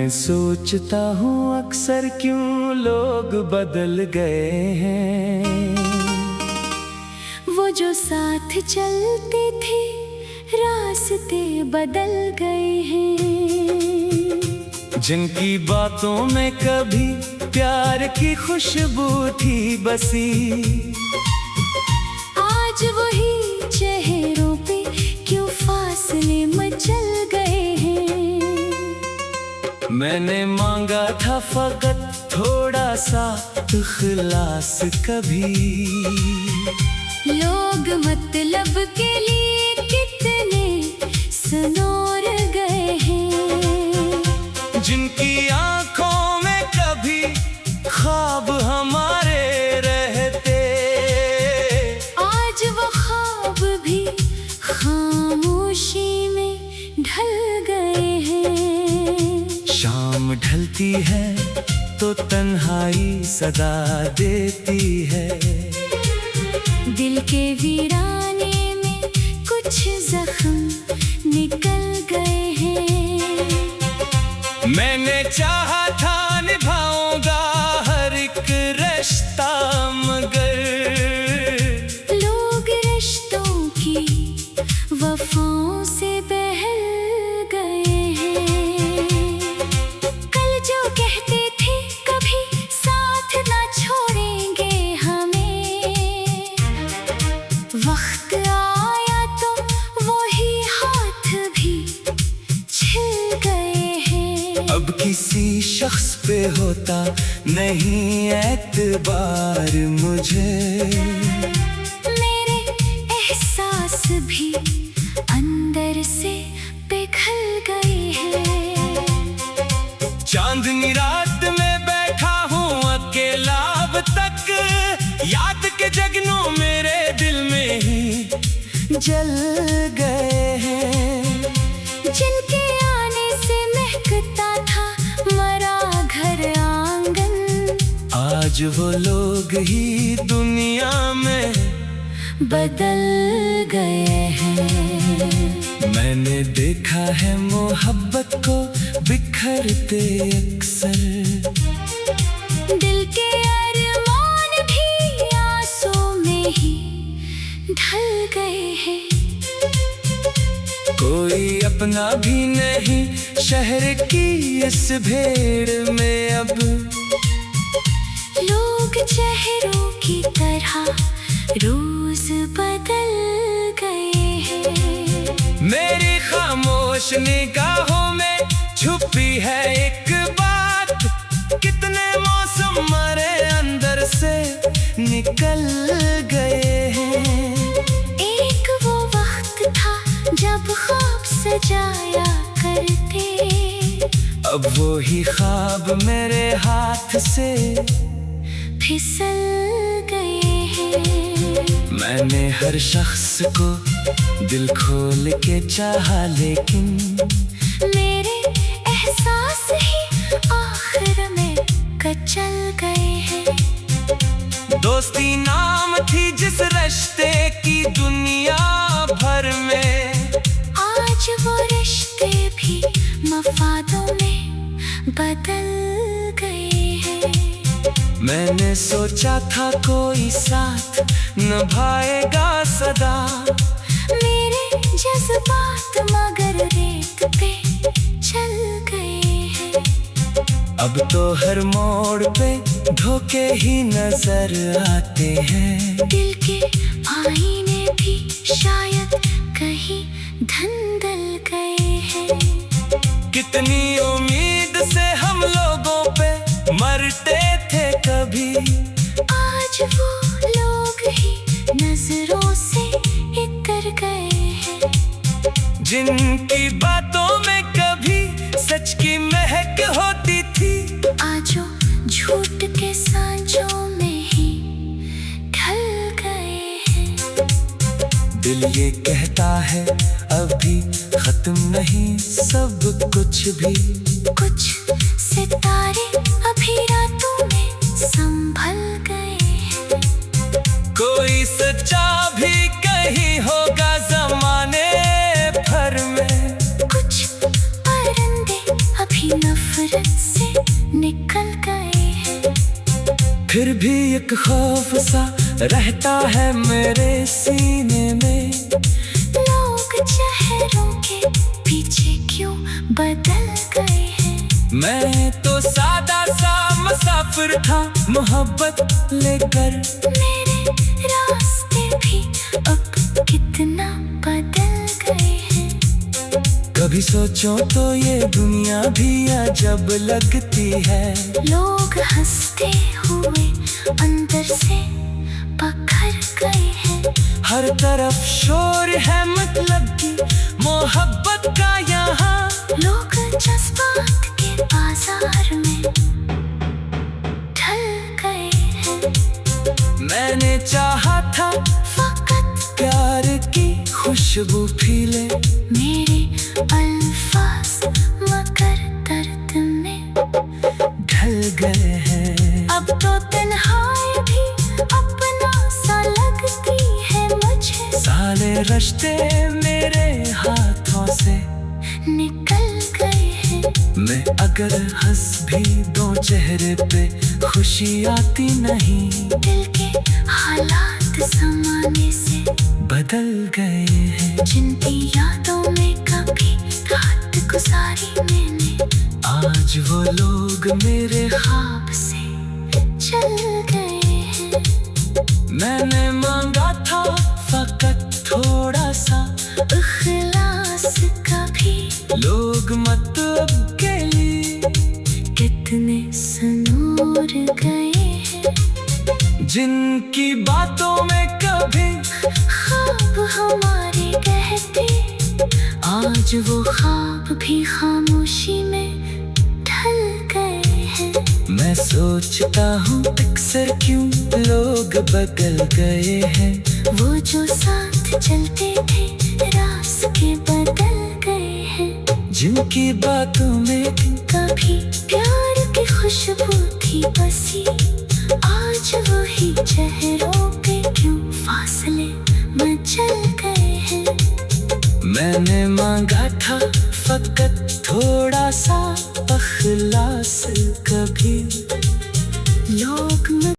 मैं सोचता हूँ अक्सर क्यों लोग बदल गए हैं। वो जो साथ चलते थे रास्ते बदल गए हैं। जिनकी बातों में कभी प्यार की खुशबू थी बसी, आज वही चेहरों पे क्यों फासले मचल गए हैं। मैंने मांगा था फकत थोड़ा सा इखलास, कभी लोग मतलब के लिए कितने सुनौर गए हैं। जिनकी आंखों में कभी ख्वाब हमारे रहते, आज वो ख्वाब भी खामोशी में ढल गए हैं। शाम ढलती है तो तन्हाई सदा देती है। दिल के वीराने में कुछ जख्म निकल गए हैं। मैंने चाहा था निभाऊंगा हर एक रिश्ता, मगर लोग रिश्तों की वफाओं से बहल गए हैं। कल जो कहते थे कभी साथ ना छोड़ेंगे हमें, वक्त आया तो वही हाथ भी छिल गए हैं। अब किसी शख्स पे होता नहीं एतबार मुझे। मेरे एहसास भी अंदर से पिघल गए हैं। चांदनी रात में बैठा हूँ अकेला अब तक, याद के जगनों मेरे दिल में ही जल गए हैं। जिनके आने से महकता था मरा घर आंगन, आज वो लोग ही दुनिया में बदल गए हैं। मैंने देखा है मोहब्बत को बिखरते अक्सर, दिल के अरमान भी आंसू में ही ढल गए हैं। कोई अपना भी नहीं शहर की इस भीड़ में, अब लोग चेहरों की तरह रोज बदल गए हैं। मेरी खामोश निगाहों में छुपी है एक बात, कितने मौसम मरे अंदर से निकल गए हैं। एक वो वक्त था जब ख्वाब सजाया करते, अब वो ही ख्वाब मेरे हाथ से फिसल गए हैं। मैंने हर शख्स को दिल खोल के चाहा, लेकिन मेरे एहसास ही आखिर में कचल गए हैं। दोस्ती नाम थी जिस रिश्ते की दुनिया भर में, आज वो रिश्ते भी मफादों में बदल गए हैं। मैंने सोचा था कोई साथ निभाएगा सदा, मेरे जज्बात मगर रेत पे चल गए हैं। अब तो हर मोड़ पे धोखे ही नजर आते हैं। दिल के आईने भी शायद कहीं धंधल गए हैं। कितनी उम्मीद से हम लोगों पे मरते थे कभी, आज वो लोग ही नजरों से इतर गए हैं। जिनकी बातों में कभी सच की महक होती थी, आज वो झूठ के सांचों में ही ढल गए हैं। दिल ये कहता है अभी खत्म नहीं सब कुछ भी, कुछ सितारे अभी रातों में संभल गए हैं। कोई सच्चा भी कहीं होगा जमाने भर में, कुछ परिंदे अभी नफरत एक खौफ सा रहता है मेरे सीने में। लोग चेहरों के पीछे क्यों बदल गए हैं। मैं तो सादा सा मुसाफिर था मोहब्बत लेकर। मेरे रास्ते भी अब कितना बदल गए हैं। कभी सोचो तो ये दुनिया भी अजब लगती है। लोग हंसते हुए अंदर से पखर गए हैं। हर तरफ शोर है मतलब की मोहब्बत का यहाँ। लोग जज्बात के बाजार में ढल गए हैं। मैंने चाहा था फकत प्यार की खुशबू फीले। मेरे अल्फाज मगर दर्द में ढल गए हैं। अब तो तन्हाई भी अपना सा लगती है मुझे। सारे रिश्ते मेरे हाथों से निकल गए हैं। मैं अगर हंस भी दूं चेहरे पे खुशी आती नहीं। दिल के हालात ज़माने से बदल गए हैं। जिनकी यादों में कभी रात गुजारी मैंने, आज वो लोग मेरे ख्वाब से चल गए हैं। मैंने मांगा था फकत थोड़ा सा इखलास का भी। लोग मतलब के लिए कितने सनूर गए हैं। जिनकी बातों में कभी ख्वाब हमारे कहते, आज वो ख्वाब भी खामोशी में ढल गए हैं। मैं सोचता हूँ अक्सर क्यों लोग बदल गए हैं। वो जो साथ चलते थे रास्ते बदल गए हैं। जिनकी बातों में कभी प्यार की खुशबू थी बसी, आज वही चेहरों पे क्यों फासले मचल गए हैं। मैंने मांगा था फकत थोड़ा सा अखलास कभी